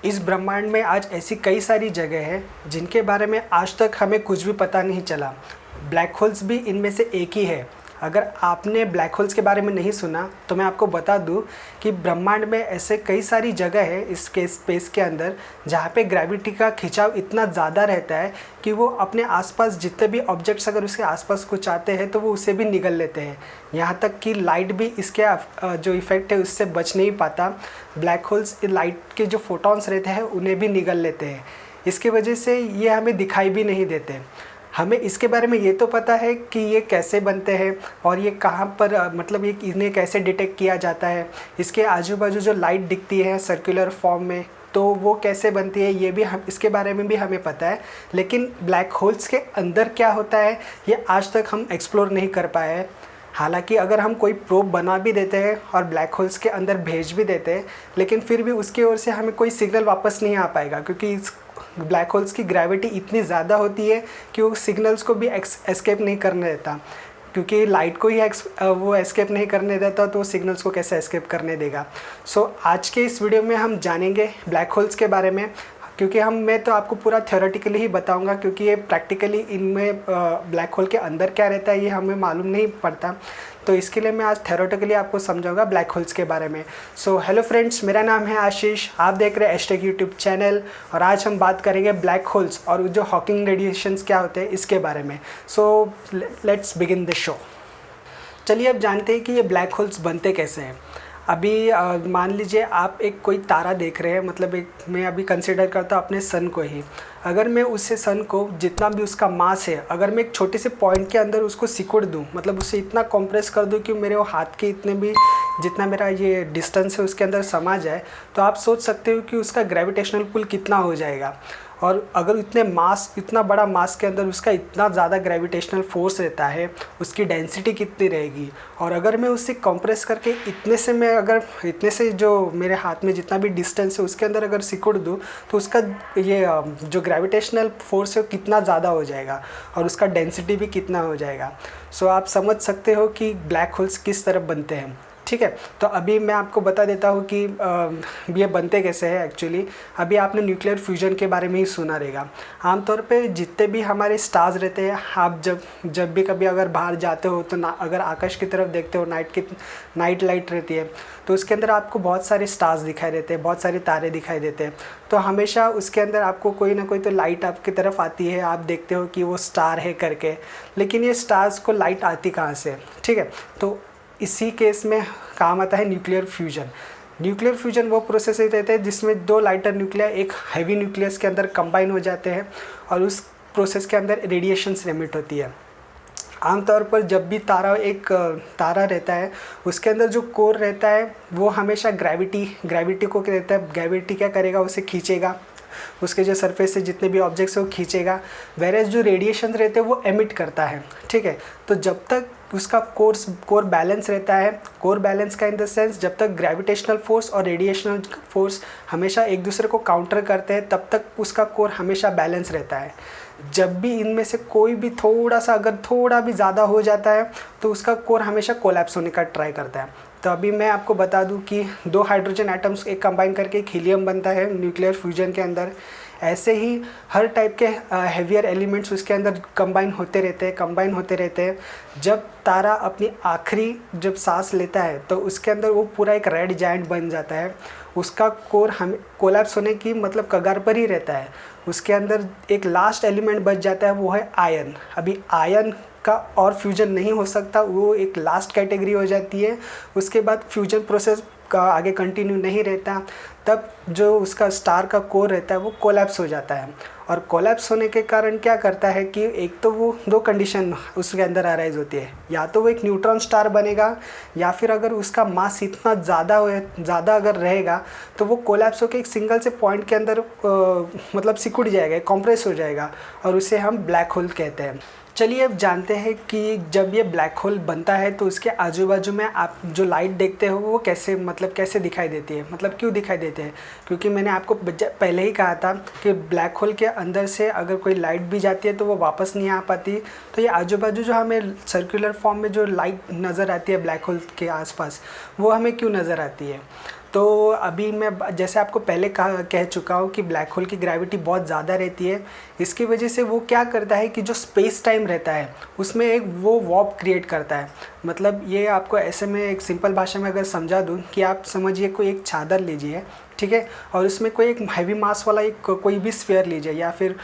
इस ब्रह्मांड में आज ऐसी कई सारी जगह हैं जिनके बारे में आज तक हमें कुछ भी पता नहीं चला। ब्लैक होल्स भी इनमें से एक ही है। अगर आपने ब्लैक होल्स के बारे में नहीं सुना तो मैं आपको बता दूं कि ब्रह्मांड में ऐसे कई सारी जगह है इसके स्पेस के अंदर जहाँ पे ग्रेविटी का खिंचाव इतना ज़्यादा रहता है कि वो अपने आसपास जितने भी ऑब्जेक्ट्स अगर उसके आसपास कुछ आते हैं तो वो उसे भी निगल लेते हैं। यहाँ तक कि लाइट भी इसके जो इफ़ेक्ट है उससे बच नहीं पाता। ब्लैक होल्स लाइट के जो फोटॉन्स रहते हैं उन्हें भी निगल लेते हैं। इसकी वजह से ये हमें दिखाई भी नहीं देते। हमें इसके बारे में ये तो पता है कि ये कैसे बनते हैं और ये कहाँ पर मतलब ये इन्हें कैसे डिटेक्ट किया जाता है। इसके आजू बाजू जो लाइट दिखती है सर्कुलर फॉर्म में तो वो कैसे बनती है ये भी हम इसके बारे में भी हमें पता है। लेकिन ब्लैक होल्स के अंदर क्या होता है ये आज तक हम एक्सप्लोर नहीं कर पाए हैं। हालांकि अगर हम कोई प्रोब बना भी देते हैं और ब्लैक होल्स के अंदर भेज भी देते हैं लेकिन फिर भी उसकी ओर से हमें कोई सिग्नल वापस नहीं आ पाएगा, क्योंकि इस ब्लैक होल्स की ग्रेविटी इतनी ज़्यादा होती है कि वो सिग्नल्स को भी एस्केप नहीं करने देता। क्योंकि लाइट को ही वो एस्केप नहीं करने देता तो सिग्नल्स को कैसे एस्केप करने देगा। सो आज के इस वीडियो में हम जानेंगे ब्लैक होल्स के बारे में, क्योंकि मैं तो आपको पूरा थ्योरेटिकली ही बताऊंगा, क्योंकि ये प्रैक्टिकली इनमें ब्लैक होल के अंदर क्या रहता है ये हमें मालूम नहीं पड़ता। तो इसके लिए मैं आज थ्योरेटिकली आपको समझाऊंगा ब्लैक होल्स के बारे में। सो हेलो फ्रेंड्स, मेरा नाम है आशीष, आप देख रहे हैं एचटेक यूट्यूब चैनल और आज हम बात करेंगे ब्लैक होल्स और जो हॉकिंग रेडिएशंस क्या होते हैं इसके बारे में। So let's begin the show. चलिए अब जानते हैं कि ये ब्लैक होल्स बनते कैसे हैं। अभी मान लीजिए आप एक कोई तारा देख रहे हैं, मतलब एक मैं अभी कंसिडर करता हूँ अपने सन को ही। अगर मैं उससे सन को जितना भी उसका मास है अगर मैं एक छोटे से पॉइंट के अंदर उसको सिकुड़ दूँ, मतलब उसे इतना कंप्रेस कर दूँ कि मेरे वो हाथ के इतने भी जितना मेरा ये डिस्टेंस है उसके अंदर समा जाए, तो आप सोच सकते हो कि उसका ग्रेविटेशनल पुल कितना हो जाएगा। और अगर इतना बड़ा मास के अंदर उसका इतना ज़्यादा ग्रेविटेशनल फोर्स रहता है, उसकी डेंसिटी कितनी रहेगी। और अगर मैं उससे कंप्रेस करके इतने से जो मेरे हाथ में जितना भी डिस्टेंस है उसके अंदर अगर सिकुड़ दूँ तो उसका ये जो ग्रेविटेशनल फोर्स है कितना ज़्यादा हो जाएगा और उसका डेंसिटी भी कितना हो जाएगा। सो आप समझ सकते हो कि ब्लैक होल्स किस तरह बनते हैं। ठीक है, तो अभी मैं आपको बता देता हूँ कि ये बनते कैसे हैं एक्चुअली। अभी आपने न्यूक्लियर फ्यूजन के बारे में ही सुना रहेगा। आमतौर पे जितने भी हमारे स्टार्स रहते हैं, आप जब भी कभी अगर बाहर जाते हो तो अगर आकाश की तरफ देखते हो, नाइट लाइट रहती है तो उसके अंदर आपको बहुत सारे स्टार्स दिखाई देते हैं, बहुत सारे तारे दिखाई देते हैं। तो हमेशा उसके अंदर आपको कोई ना कोई तो लाइट आपकी तरफ आती है, आप देखते हो कि वो स्टार है करके। लेकिन ये स्टार्स को लाइट आती कहाँ से? ठीक है, तो इसी केस में काम आता है न्यूक्लियर फ्यूजन। न्यूक्लियर फ्यूजन वो प्रोसेस रहता है जिसमें दो लाइटर न्यूक्लियर एक हैवी न्यूक्लियस के अंदर कंबाइन हो जाते हैं और उस प्रोसेस के अंदर रेडिएशंस एमिट होती है। आमतौर पर जब भी तारा रहता है उसके अंदर जो कोर रहता है वो हमेशा ग्रेविटी को क्या रहता है, ग्रेविटी क्या करेगा, उसे खींचेगा, उसके जो सरफेस से जितने भी ऑब्जेक्ट्स हैं वो खींचेगा। वेरेज जो रेडिएशन रहते हैं वो एमिट करता है। ठीक है, तो जब तक उसका कोर बैलेंस रहता है, कोर बैलेंस का इन द सेंस जब तक ग्रेविटेशनल फोर्स और रेडिएशनल फोर्स हमेशा एक दूसरे को काउंटर करते हैं तब तक उसका कोर हमेशा बैलेंस रहता है। जब भी इनमें से कोई भी थोड़ा भी ज़्यादा हो जाता है तो उसका कोर हमेशा कोलैप्स होने का ट्राई करता है। तो अभी मैं आपको बता दूं कि दो हाइड्रोजन एटम्स एक कंबाइन करके एक हीलियम बनता है न्यूक्लियर फ्यूजन के अंदर। ऐसे ही हर टाइप के हेवियर एलिमेंट्स उसके अंदर कंबाइन होते रहते हैं। जब तारा अपनी आखिरी जब सांस लेता है तो उसके अंदर वो पूरा एक रेड जायंट बन जाता है। उसका कोर हमें कोलैप्स होने की मतलब कगार पर ही रहता है। उसके अंदर एक लास्ट एलिमेंट बच जाता है, वो है आयन। अभी आयन का और फ्यूजन नहीं हो सकता, वो एक लास्ट कैटेगरी हो जाती है। उसके बाद फ्यूजन प्रोसेस का आगे कंटिन्यू नहीं रहता, तब जो उसका स्टार का कोर रहता है वो कोलैप्स हो जाता है। और कोलैप्स होने के कारण क्या करता है कि एक तो वो दो कंडीशन उसके अंदर अराइज होती है, या तो वो एक न्यूट्रॉन स्टार बनेगा या फिर अगर उसका मास इतना ज़्यादा अगर रहेगा तो वो कोलैप्स होकर एक सिंगल से पॉइंट के अंदर मतलब सिकुड़ जाएगा, कॉम्प्रेस हो जाएगा और उसे हम ब्लैक होल कहते हैं। चलिए अब जानते हैं कि जब ये ब्लैक होल बनता है तो उसके आजू बाजू में आप जो लाइट देखते हो वो कैसे दिखाई देती है, मतलब क्यों दिखाई देते हैं। क्योंकि मैंने आपको पहले ही कहा था कि ब्लैक होल के अंदर से अगर कोई लाइट भी जाती है तो वो वापस नहीं आ पाती। तो ये आजू बाजू जो हमें सर्कुलर फॉर्म में जो लाइट नज़र आती है ब्लैक होल के आसपास, वो हमें क्यों नज़र आती है। तो अभी मैं जैसे आपको पहले कह चुका हूँ कि ब्लैक होल की ग्रेविटी बहुत ज़्यादा रहती है। इसकी वजह से वो क्या करता है कि जो स्पेस टाइम रहता है उसमें एक वो वॉर्प क्रिएट करता है। मतलब ये आपको ऐसे में एक सिंपल भाषा में अगर समझा दूँ कि आप समझिए कोई एक चादर लीजिए, ठीक है, और उसमें कोई एक हैवी मास वाला एक कोई भी स्फीयर लीजिए या फिर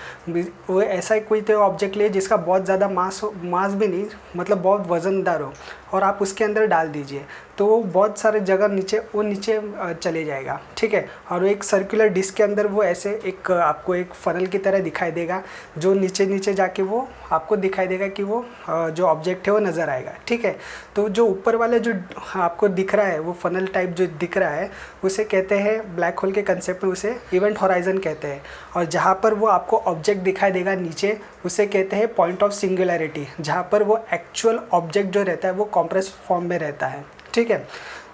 वो ऐसा कोई तो ऑब्जेक्ट लीजिए जिसका बहुत ज़्यादा मास भी नहीं, मतलब बहुत वज़नदार हो, और आप उसके अंदर डाल दीजिए तो वो बहुत सारे जगह नीचे चले जाएगा, ठीक है। और वो एक सर्कुलर डिस्क के अंदर वो ऐसे एक आपको एक फनल की तरह दिखाई देगा, जो नीचे नीचे जाके वो आपको दिखाई देगा कि वो जो ऑब्जेक्ट है वो नज़र आएगा, ठीक है। तो जो ऊपर वाले जो आपको दिख रहा है वो फनल टाइप जो दिख रहा है उसे कहते हैं ब्लैक होल के कंसेप्ट में उसे इवेंट होराइजन कहते हैं। और जहाँ पर वो आपको ऑब्जेक्ट दिखाई देगा नीचे उसे कहते हैं पॉइंट ऑफ सिंगुलैरिटी, जहाँ पर वो एक्चुअल ऑब्जेक्ट जो रहता है वो कॉम्प्रेस फॉर्म में रहता है, ठीक है।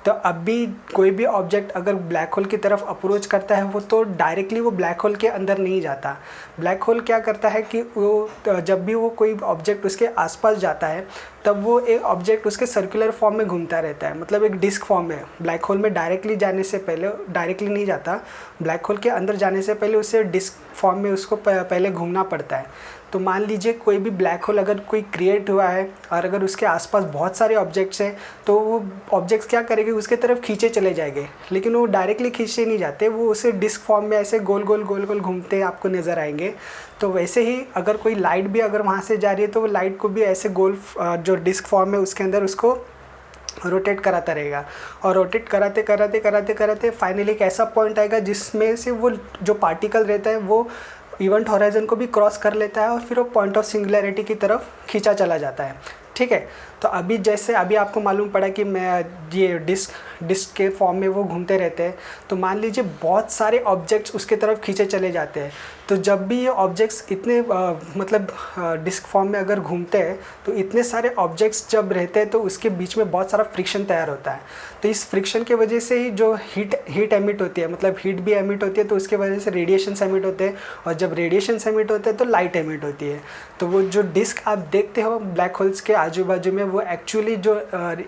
तो अभी कोई भी ऑब्जेक्ट अगर ब्लैक होल की तरफ अप्रोच करता है वो तो डायरेक्टली वो ब्लैक होल के अंदर नहीं जाता। ब्लैक होल क्या करता है कि वो जब भी वो कोई ऑब्जेक्ट उसके आसपास जाता है तब वो एक ऑब्जेक्ट उसके सर्कुलर फॉर्म में घूमता रहता है, मतलब एक डिस्क फॉर्म में। ब्लैक होल में डायरेक्टली जाने से पहले डायरेक्टली नहीं जाता, ब्लैक होल के अंदर जाने से पहले उसे डिस्क फॉर्म में उसको पहले घूमना पड़ता है। तो मान लीजिए कोई भी ब्लैक होल अगर कोई क्रिएट हुआ है और अगर उसके आसपास बहुत सारे ऑब्जेक्ट्स हैं तो वो ऑब्जेक्ट्स क्या करेंगे, उसके तरफ खींचे चले जाएंगे, लेकिन वो डायरेक्टली खींचे नहीं जाते, वो उसे डिस्क फॉर्म में ऐसे गोल गोल घूमते आपको नज़र आएंगे। तो वैसे ही अगर कोई लाइट भी अगर वहाँ से जा रही है तो वो लाइट को भी ऐसे गोल जो डिस्क फॉर्म है उसके अंदर उसको रोटेट कराता रहेगा, और रोटेट कराते कराते कराते कराते फाइनली एक ऐसा पॉइंट आएगा जिसमें से वो जो पार्टिकल रहता है वो इवेंट होराइजन को भी क्रॉस कर लेता है और फिर वो पॉइंट ऑफ सिंगुलैरिटी की तरफ खींचा चला जाता है, ठीक है। तो अभी जैसे अभी आपको मालूम पड़ा कि मैं ये डिस्क के फॉर्म में वो घूमते रहते हैं, तो मान लीजिए बहुत सारे ऑब्जेक्ट्स उसके तरफ खींचे चले जाते हैं। तो जब भी ये ऑब्जेक्ट्स इतने मतलब डिस्क फॉर्म में अगर घूमते हैं तो इतने सारे ऑब्जेक्ट्स जब रहते हैं तो उसके बीच में बहुत सारा फ्रिक्शन तैयार होता है। तो इस फ्रिक्शन की वजह से ही जो हीट एमिट होती है, मतलब हीट भी एमिट होती है, तो उसके वजह से रेडिएशन एमिट होते हैं, और जब रेडिएशन एमिट होते हैं तो लाइट एमिट होती है। तो वो जो डिस्क आप देखते हो ब्लैक होल्स के आजू बाजू में वो एक्चुअली जो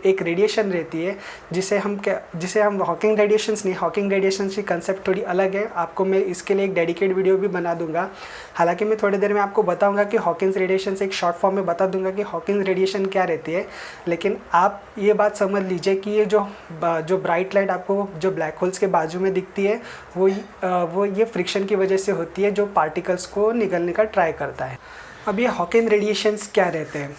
एक रेडिएशन रहती है जिसे हम हॉकिंग रेडिएशंस नहीं, हॉकिंग रेडिएशंस की कंसेप्ट थोड़ी अलग है। आपको मैं इसके लिए एक डेडिकेट वीडियो भी बना दूंगा। हालांकि मैं थोड़ी देर में आपको बताऊंगा कि हॉकिंग्स रेडिएशन से एक शॉर्ट फॉर्म में बता दूंगा कि हॉकिंग रेडिएशन क्या रहती है। लेकिन आप ये बात समझ लीजिए कि ये जो ब्राइट लाइट आपको जो ब्लैक होल्स के बाजू में दिखती है वो ये फ्रिक्शन की वजह से होती है जो पार्टिकल्स को निगलने का ट्राई करता है। अब ये हॉकिंग रेडिएशंस क्या रहते हैं,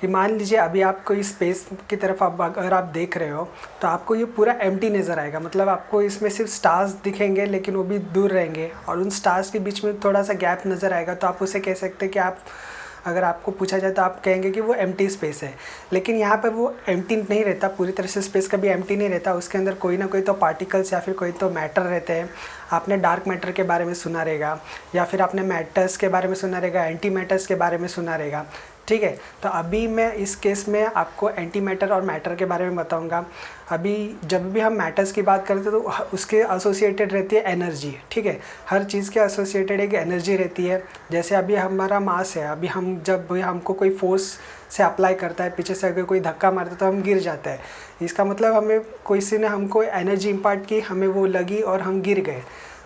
ये मान लीजिए अभी आपको इस स्पेस की तरफ अगर आप देख रहे हो तो आपको ये पूरा एम्प्टी नज़र आएगा, मतलब आपको इसमें सिर्फ स्टार्स दिखेंगे लेकिन वो भी दूर रहेंगे, और उन स्टार्स के बीच में थोड़ा सा गैप नज़र आएगा। तो आप उसे कह सकते हैं कि आप अगर आपको पूछा जाए तो आप कहेंगे कि वो एम्प्टी स्पेस है। लेकिन यहाँ पर वो एम्प्टी नहीं रहता, पूरी तरह से स्पेस कभी एम्प्टी नहीं रहता, उसके अंदर कोई ना कोई तो पार्टिकल्स या फिर कोई तो मैटर रहते हैं। आपने डार्क मैटर के बारे में सुना रहेगा, या फिर आपने मैटर्स के बारे में सुना रहेगा, एंटी मैटर्स के बारे में सुना रहेगा, ठीक है। तो अभी मैं इस केस में आपको एंटी मैटर और मैटर के बारे में बताऊंगा। अभी जब भी हम मैटर्स की बात करते हैं तो उसके एसोसिएटेड रहती है एनर्जी, ठीक है। हर चीज़ के एसोसिएटेड एक एनर्जी रहती है। जैसे अभी हमारा मास है, अभी जब भी हमको कोई फोर्स से अप्लाई करता है, पीछे से अगर कोई धक्का मारता है तो हम गिर जाते हैं। इसका मतलब हमें किसी ने हमको एनर्जी इम्पार्ट की, हमें वो लगी और हम गिर गए।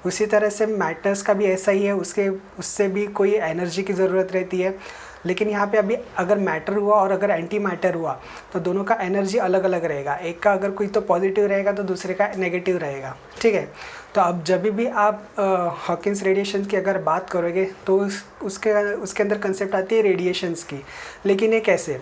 उसी तरह से मैटर्स का भी ऐसा ही है, उससे भी कोई एनर्जी की ज़रूरत रहती है। लेकिन यहाँ पे अभी अगर मैटर हुआ और अगर एंटी मैटर हुआ तो दोनों का एनर्जी अलग अलग रहेगा। एक का अगर कोई तो पॉजिटिव रहेगा तो दूसरे का नेगेटिव रहेगा, ठीक है। तो अब जब भी आप हॉकिंस रेडिएशन की अगर बात करोगे तो उसके अंदर कंसेप्ट आती है रेडिएशंस की। लेकिन ये कैसे,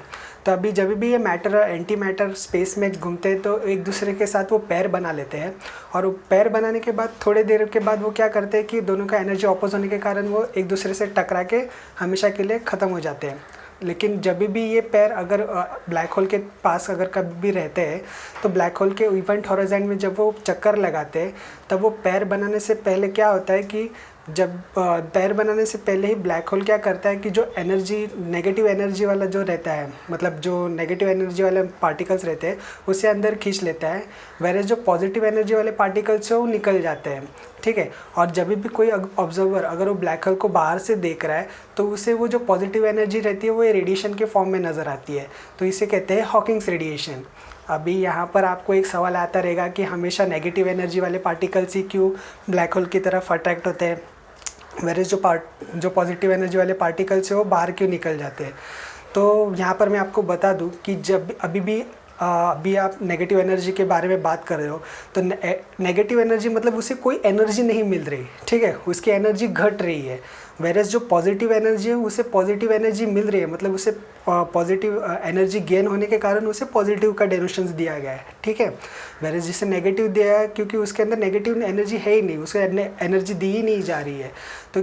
तो अभी जब भी ये मैटर और एंटी मैटर स्पेस में घूमते हैं तो एक दूसरे के साथ वो पैर बना लेते हैं, और वो पैर बनाने के बाद थोड़ी देर के बाद वो क्या करते हैं कि दोनों का एनर्जी ऑपोज होने के कारण वो एक दूसरे से टकरा के हमेशा के लिए ख़त्म हो जाते हैं। लेकिन जब भी ये पैर अगर ब्लैक होल के पास अगर कभी भी रहते हैं तो ब्लैक होल के इवेंट होराइजन में जब वो चक्कर लगाते हैं तब वो पैर बनाने से पहले क्या होता है कि जब पैर बनाने से पहले ही ब्लैक होल क्या करता है कि जो एनर्जी नेगेटिव एनर्जी वाला जो रहता है, मतलब जो नेगेटिव एनर्जी वाले पार्टिकल्स रहते हैं उसे अंदर खींच लेता है, वैसे जो पॉजिटिव एनर्जी वाले पार्टिकल्स हैं वो निकल जाते हैं, ठीक है। और जब भी कोई ऑब्जर्वर अगर वो ब्लैक होल को बाहर से देख रहा है तो उसे वो जो पॉजिटिव एनर्जी रहती है वो रेडिएशन के फॉर्म में नज़र आती है। तो इसे कहते हैं हॉकिंग्स रेडिएशन। अभी यहाँ पर आपको एक सवाल आता रहेगा कि हमेशा नेगेटिव एनर्जी वाले पार्टिकल्स ही क्यों ब्लैक होल की तरफ अट्रैक्ट होते हैं, वेरेज जो पॉजिटिव एनर्जी वाले पार्टिकल्स है वो बाहर क्यों निकल जाते हैं। तो यहाँ पर मैं आपको बता दूँ कि जब अभी आप नेगेटिव एनर्जी के बारे में बात कर रहे हो, तो नेगेटिव एनर्जी मतलब उसे कोई एनर्जी नहीं मिल रही, ठीक है, उसकी एनर्जी घट रही है। वेरेज जो पॉजिटिव एनर्जी है उसे पॉजिटिव एनर्जी मिल रही है, मतलब उसे पॉजिटिव एनर्जी गेन होने के कारण उसे पॉजिटिव का डेनोशंस दिया गया है, ठीक है। वेरेज जिसे नेगेटिव दिया है क्योंकि उसके अंदर नेगेटिव एनर्जी है ही नहीं, उसे एनर्जी दी ही नहीं जा रही है। तो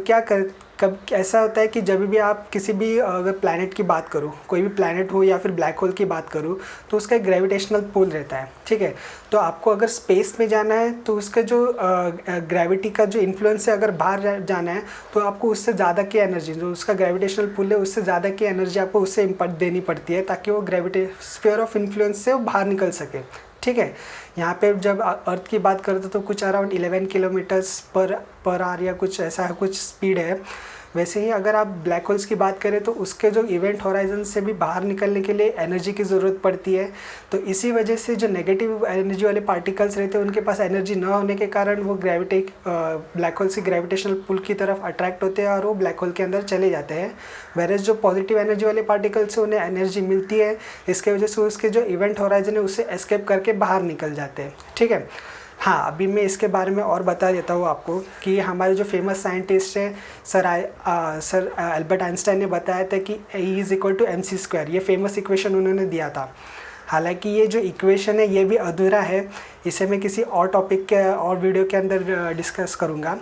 कब ऐसा होता है कि जब भी आप किसी भी अगर प्लैनेट की बात करो, कोई भी प्लैनेट हो या फिर ब्लैक होल की बात करूँ, तो उसका एक ग्रेविटेशनल पुल रहता है, ठीक है। तो आपको अगर स्पेस में जाना है तो उसका जो ग्रेविटी का जो इन्फ्लुएंस है, अगर बाहर जाना है तो आपको उससे ज़्यादा की एनर्जी, जो उसका ग्रेविटेशनल पुल है उससे ज़्यादा की एनर्जी आपको उससे इम्पैक्ट देनी पड़ती है, ताकि वो स्फीयर ऑफ इन्फ्लुएंस से वो बाहर निकल सके, ठीक है। यहाँ पे जब अर्थ की बात करते तो कुछ अराउंड 11 किलोमीटर्स पर आवर या कुछ ऐसा कुछ स्पीड है। वैसे ही अगर आप ब्लैक होल्स की बात करें तो उसके जो इवेंट होराइजन से भी बाहर निकलने के लिए एनर्जी की ज़रूरत पड़ती है। तो इसी वजह से जो नेगेटिव एनर्जी वाले पार्टिकल्स रहते हैं उनके पास एनर्जी न होने के कारण वो ब्लैक होल से ग्रेविटेशनल पुल की तरफ अट्रैक्ट होते हैं और वो ब्लैक होल के अंदर चले जाते हैं। वेरेज जो पॉजिटिव एनर्जी वाले पार्टिकल्स हैं उन्हें एनर्जी मिलती है, इसके वजह से उसके जो इवेंट होराइजन है उससे एस्केप करके बाहर निकल जाते हैं, ठीक है। हाँ, अभी मैं इसके बारे में और बता देता हूँ आपको कि हमारे जो फेमस साइंटिस्ट है सर एल्बर्ट आइंस्टाइन ने बताया था कि E=mc², ये फेमस इक्वेशन उन्होंने दिया था। हालांकि ये जो इक्वेशन है ये भी अधूरा है, इसे मैं किसी और टॉपिक के और वीडियो के अंदर डिस्कस करूँगा।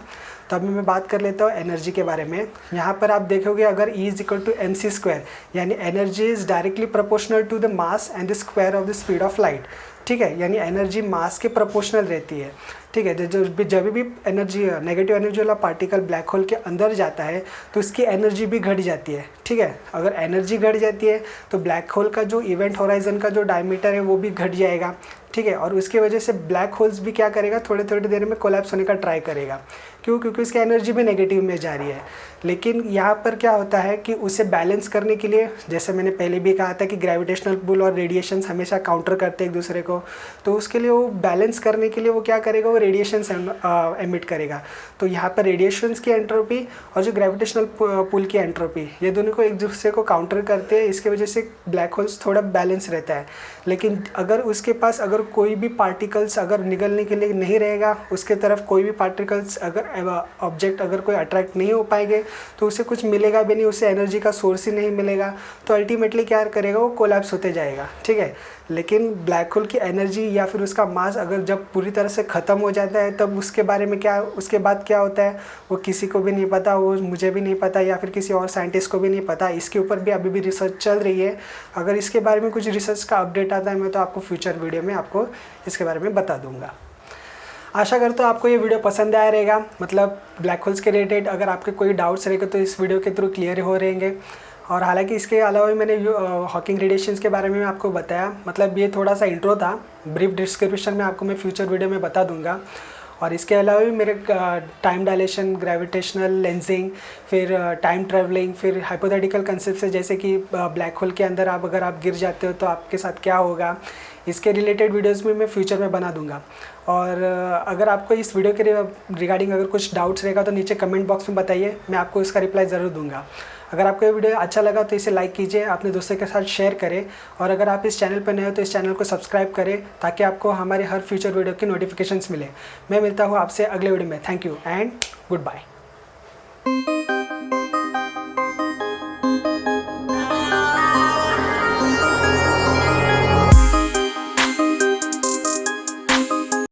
तो अभी मैं बात कर लेता हूँ एनर्जी के बारे में। यहाँ पर आप देखोगे अगर E=mc² यानी energy is directly proportional to the mass and the square of the speed of light, ठीक है, यानी एनर्जी मास के प्रोपोर्शनल रहती है, ठीक है। जब भी एनर्जी नेगेटिव एनर्जी वाला पार्टिकल ब्लैक होल के अंदर जाता है तो उसकी एनर्जी भी घट जाती है, ठीक है। अगर एनर्जी घट जाती है तो ब्लैक होल का जो इवेंट होराइजन का जो डायमीटर है वो भी घट जाएगा, ठीक है। और उसकी वजह से ब्लैक होल्स भी क्या करेगा, थोड़ी थोड़ी देर में कोलैप्स होने का ट्राई करेगा। क्यों? क्योंकि उसकी एनर्जी भी नेगेटिव में जा रही है। लेकिन यहाँ पर क्या होता है कि उसे बैलेंस करने के लिए, जैसे मैंने पहले भी कहा था कि ग्रेविटेशनल पुल और रेडिएशंस हमेशा काउंटर करते हैं एक दूसरे को, तो उसके लिए वो बैलेंस करने के लिए वो क्या करेगा, वो रेडिएशंस एमिट करेगा। तो यहाँ पर रेडिएशंस की एंट्रोपी और जो ग्रेविटेशनल पुल की एंट्रोपी, ये दोनों को एक दूसरे को काउंटर करते हैं। इसके वजह से ब्लैक होल्स थोड़ा बैलेंस रहता है। लेकिन अगर उसके पास अगर कोई भी पार्टिकल्स अगर निकलने के लिए नहीं रहेगा, उसके तरफ कोई भी पार्टिकल्स अगर ऑब्जेक्ट अगर कोई अट्रैक्ट नहीं हो पाएंगे तो उसे कुछ मिलेगा भी नहीं, उसे एनर्जी का सोर्स ही नहीं मिलेगा, तो अल्टीमेटली क्या करेगा, वो कोलैप्स होते जाएगा, ठीक है। लेकिन ब्लैक होल की एनर्जी या फिर उसका मास अगर जब पूरी तरह से ख़त्म हो जाता है तब उसके बारे में उसके बाद क्या होता है वो किसी को भी नहीं पता, वो मुझे भी नहीं पता या फिर किसी और साइंटिस्ट को भी नहीं पता। इसके ऊपर भी अभी भी रिसर्च चल रही है। अगर इसके बारे में कुछ रिसर्च का अपडेट आता है मैं तो आपको फ्यूचर वीडियो में आपको इसके बारे में बता दूंगा। आशा करता हूँ आपको ये वीडियो पसंद आया रहेगा, मतलब ब्लैक होल्स के रिलेटेड अगर आपके कोई डाउट्स रहेंगे तो इस वीडियो के थ्रू क्लियर हो रहेंगे। और हालांकि इसके अलावा भी मैंने हॉकिंग रेडिएशंस के बारे में आपको बताया, मतलब ये थोड़ा सा इंट्रो था, ब्रीफ डिस्क्रिप्शन में आपको मैं फ्यूचर वीडियो में बता दूंगा। और इसके अलावा भी मेरे टाइम डायलेशन, ग्रेविटेशनल लेंसिंग, फिर टाइम ट्रैवलिंग, फिर हाइपोथेटिकल कंसेप्ट है, जैसे कि ब्लैक होल के अंदर अगर आप गिर जाते हो तो आपके साथ क्या होगा, इसके रिलेटेड वीडियोस भी मैं फ्यूचर में बना दूंगा। और अगर आपको इस वीडियो के रिगार्डिंग अगर कुछ डाउट्स रहेगा तो नीचे कमेंट बॉक्स में बताइए, मैं आपको इसका रिप्लाई ज़रूर दूंगा। अगर आपको ये वीडियो अच्छा लगा तो इसे लाइक कीजिए, अपने दोस्तों के साथ शेयर करें, और अगर आप इस चैनल पर नए हो तो इस चैनल को सब्सक्राइब करें ताकि आपको हमारे हर फ्यूचर वीडियो की नोटिफिकेशंस मिले। मैं मिलता हूँ आपसे अगले वीडियो में। Thank you and good bye.